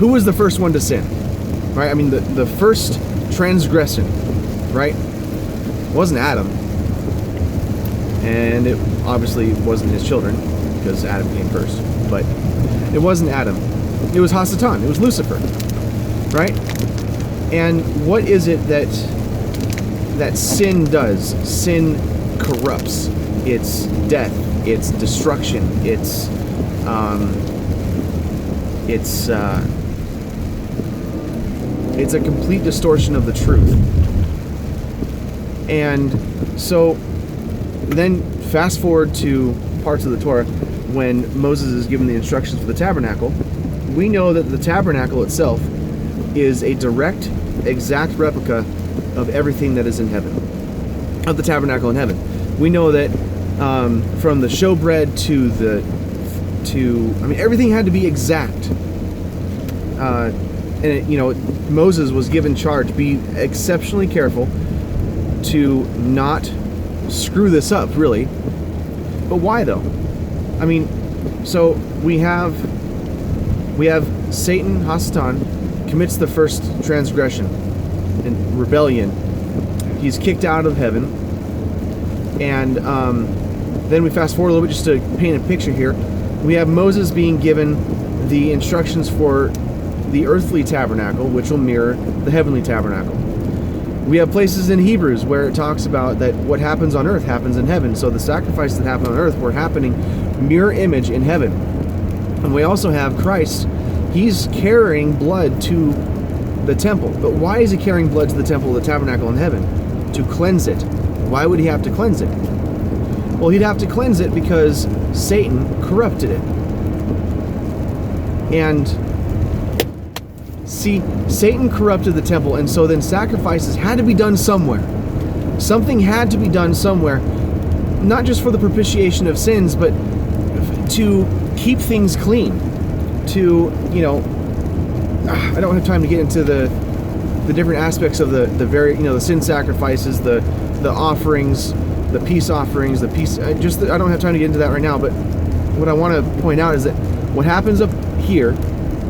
who was the first one to sin? Right? I mean, the first transgression, right? It wasn't Adam. And it obviously wasn't his children, because Adam came first. But it wasn't Adam. It was Hasatan. It was Lucifer. Right? And what is it that sin does? Sin corrupts. It's death. It's destruction. It's a complete distortion of the truth. And so then fast forward to parts of the Torah when Moses is given the instructions for the tabernacle. We know that the tabernacle itself is a direct, exact replica of everything that is in heaven, of the tabernacle in heaven. We know that from the showbread to everything had to be exact. Moses was given charge, be exceptionally careful to not screw this up, really. But why, though? I mean, so we have Satan, Hasatan, commits the first transgression and rebellion. He's kicked out of heaven. And then we fast forward a little bit just to paint a picture here. We have Moses being given the instructions for the earthly tabernacle, which will mirror the heavenly tabernacle. We have places in Hebrews where it talks about that what happens on earth happens in heaven. So the sacrifices that happen on earth were happening mirror image in heaven. And we also have Christ. He's carrying blood to the temple. But why is he carrying blood to the temple of the tabernacle in heaven? To cleanse it. Why would he have to cleanse it? Well, he'd have to cleanse it because Satan corrupted it. And see, Satan corrupted the temple, and so then sacrifices had to be done somewhere. Something had to be done somewhere, not just for the propitiation of sins, but to keep things clean. To, I don't have time to get into the different aspects of the the sin sacrifices, the offerings, the peace offerings, I don't have time to get into that right now, but what I want to point out is that what happens up here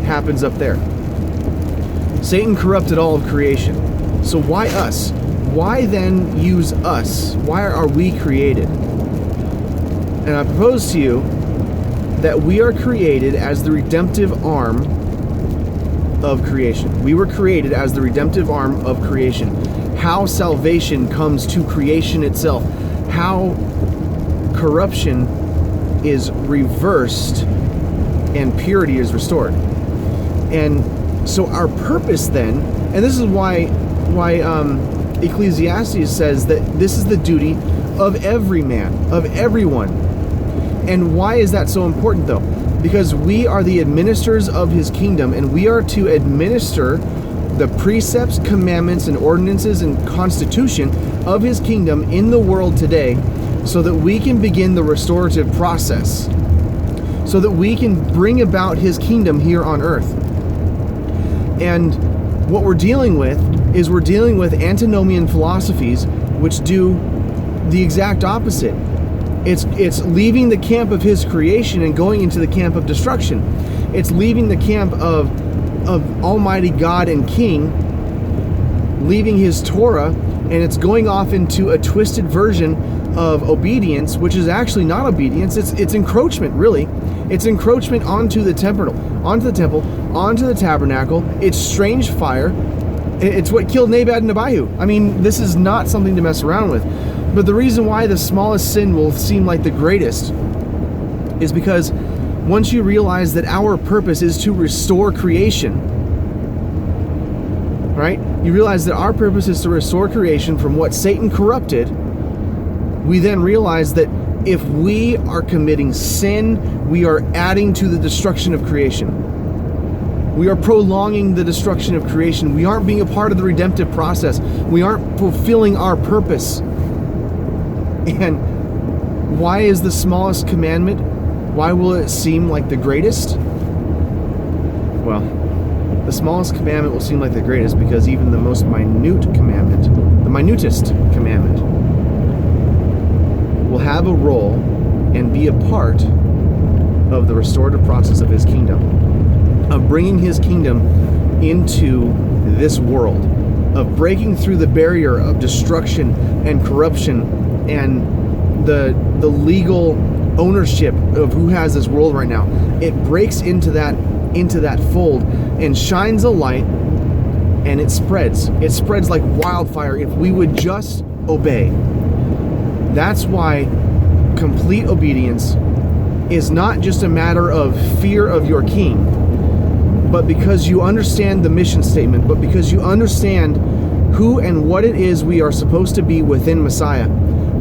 happens up there. Satan corrupted all of creation. So why us? Why then use us? Why are we created? And I propose to you that we are created as the redemptive arm of creation. We were created as the redemptive arm of creation. How salvation comes to creation itself. How corruption is reversed and purity is restored. And so our purpose then, and this is why Ecclesiastes says that this is the duty of every man, of everyone. And why is that so important, though? Because we are the administrators of his kingdom, and we are to administer the precepts, commandments, and ordinances and constitution of his kingdom in the world today, so that we can begin the restorative process, so that we can bring about his kingdom here on earth. And what we're dealing with is antinomian philosophies which do the exact opposite. It's leaving the camp of his creation and going into the camp of destruction. It's leaving the camp of Almighty God and King, leaving his Torah, and it's going off into a twisted version of obedience, which is actually not obedience. It's encroachment, really. It's encroachment onto the temple, onto the tabernacle. It's strange fire. It's what killed Nabad and Abihu. I mean, this is not something to mess around with. But the reason why the smallest sin will seem like the greatest is because once you realize that our purpose is to restore creation, right? You realize that our purpose is to restore creation from what Satan corrupted. We then realize that if we are committing sin, we are adding to the destruction of creation. We are prolonging the destruction of creation. We aren't being a part of the redemptive process. We aren't fulfilling our purpose. And why is the smallest commandment? Why will it seem like the greatest? Well, the smallest commandment will seem like the greatest because even the most minute commandment, the minutest commandment, will have a role and be a part of the restorative process of his kingdom. of bringing his kingdom into this world, of breaking through the barrier of destruction and corruption and the legal ownership of who has this world right now. It breaks into that fold and shines a light, and it spreads. It spreads like wildfire if we would just obey. That's why complete obedience is not just a matter of fear of your king, but because you understand the mission statement, but because you understand who and what it is we are supposed to be within Messiah,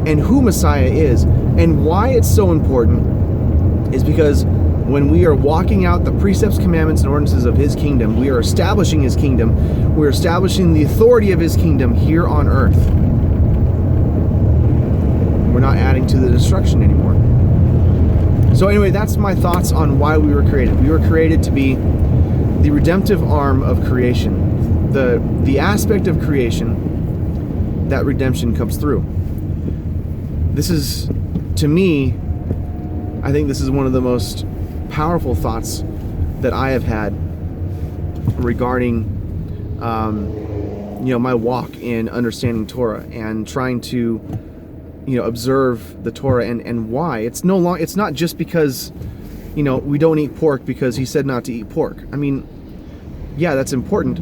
and who Messiah is, and why it's so important is because when we are walking out the precepts, commandments, and ordinances of his kingdom, we are establishing his kingdom. We're establishing the authority of his kingdom here on earth. We're not adding to the destruction anymore. So anyway, that's my thoughts on why we were created. We were created to be the redemptive arm of creation. The aspect of creation that redemption comes through. This is, to me, I think this is one of the most powerful thoughts that I have had regarding my walk in understanding Torah and trying to observe the Torah, and why. It's not just because we don't eat pork because he said not to eat pork. I mean, yeah, that's important,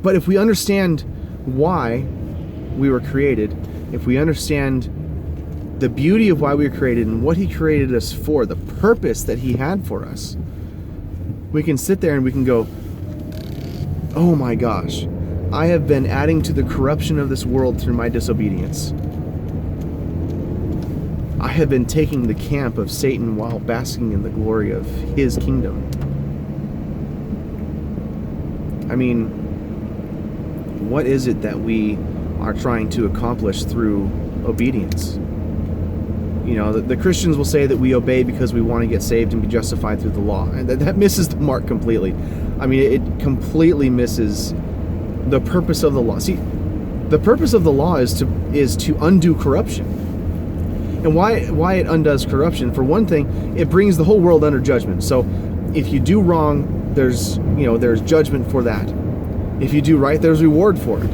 but if we understand why we were created, if we understand the beauty of why we were created and what he created us for, the purpose that he had for us, we can sit there and we can go, oh my gosh, I have been adding to the corruption of this world through my disobedience. I have been taking the camp of Satan while basking in the glory of his kingdom. I mean, what is it that we are trying to accomplish through obedience? The Christians will say that we obey because we want to get saved and be justified through the law. And that misses the mark completely. I mean, it completely misses the purpose of the law. See, the purpose of the law is to undo corruption. And why it undoes corruption? For one thing, it brings the whole world under judgment. So if you do wrong, there's judgment for that. If you do right, there's reward for it.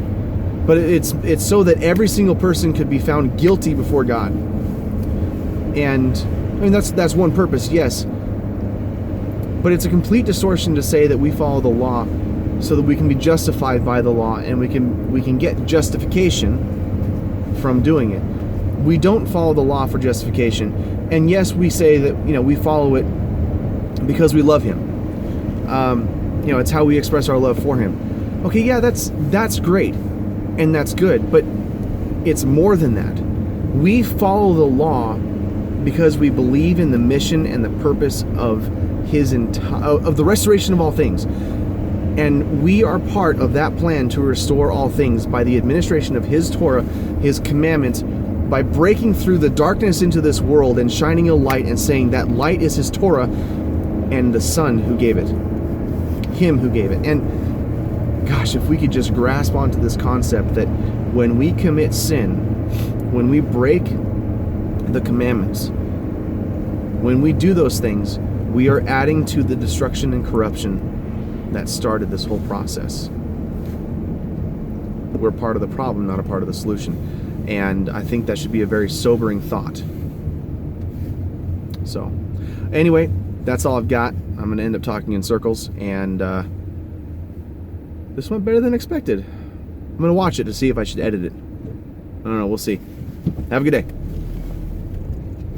But it's so that every single person could be found guilty before God. And I mean, that's one purpose, yes. But it's a complete distortion to say that we follow the law so that we can be justified by the law and we can get justification from doing it. We don't follow the law for justification. And yes, we say that we follow it because we love him. It's how we express our love for him. Okay, yeah, that's great. And that's good, but it's more than that. We follow the law because we believe in the mission and the purpose of of the restoration of all things. And we are part of that plan to restore all things by the administration of his Torah, his commandments, by breaking through the darkness into this world and shining a light and saying that light is his Torah and the Son who gave it, him who gave it. And gosh, if we could just grasp onto this concept that when we commit sin, when we break the commandments, when we do those things, we are adding to the destruction and corruption that started this whole process. We're part of the problem, not a part of the solution. And I think that should be a very sobering thought. So, anyway, that's all I've got. I'm going to end up talking in circles, and this went better than expected. I'm going to watch it to see if I should edit it. I don't know, we'll see. Have a good day.